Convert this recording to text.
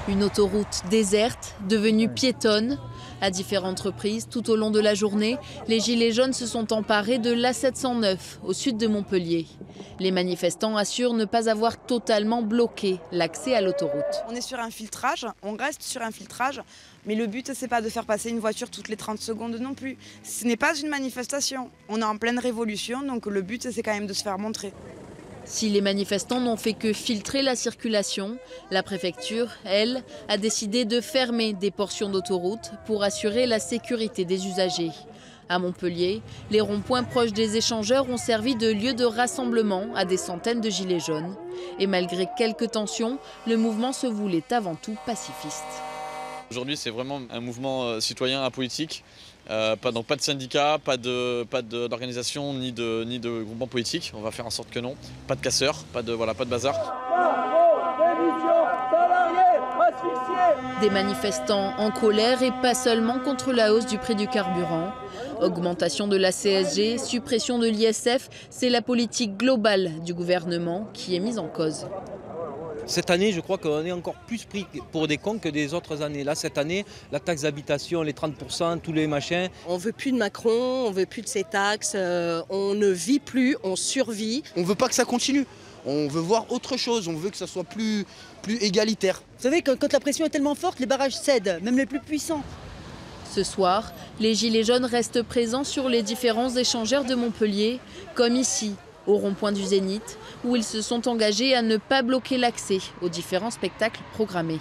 Une autoroute déserte, devenue piétonne. À différentes reprises, tout au long de la journée, les Gilets jaunes se sont emparés de l'A709, au sud de Montpellier. Les manifestants assurent ne pas avoir totalement bloqué l'accès à l'autoroute. On est sur un filtrage, on reste sur un filtrage, mais le but, c'est pas de faire passer une voiture toutes les 30 secondes non plus. Ce n'est pas une manifestation. On est en pleine révolution, donc le but, c'est quand même de se faire montrer. Si les manifestants n'ont fait que filtrer la circulation, la préfecture, elle, a décidé de fermer des portions d'autoroute pour assurer la sécurité des usagers. À Montpellier, les ronds-points proches des échangeurs ont servi de lieu de rassemblement à des centaines de gilets jaunes. Et malgré quelques tensions, le mouvement se voulait avant tout pacifiste. Aujourd'hui, c'est vraiment un mouvement citoyen apolitique. Pas de syndicats, pas d'organisation ni de groupement politique. On va faire en sorte que non. Pas de casseurs, pas de bazar. Des manifestants en colère et pas seulement contre la hausse du prix du carburant. Augmentation de la CSG, suppression de l'ISF, c'est la politique globale du gouvernement qui est mise en cause. Cette année, je crois qu'on est encore plus pris pour des cons que des autres années. Là, cette année, la taxe d'habitation, les 30%, tous les machins. On ne veut plus de Macron, on ne veut plus de ces taxes, on ne vit plus, on survit. On ne veut pas que ça continue. On veut voir autre chose, on veut que ça soit plus égalitaire. Vous savez, quand la pression est tellement forte, les barrages cèdent, même les plus puissants. Ce soir, les Gilets jaunes restent présents sur les différents échangeurs de Montpellier, comme ici, au rond-point du Zénith, où ils se sont engagés à ne pas bloquer l'accès aux différents spectacles programmés.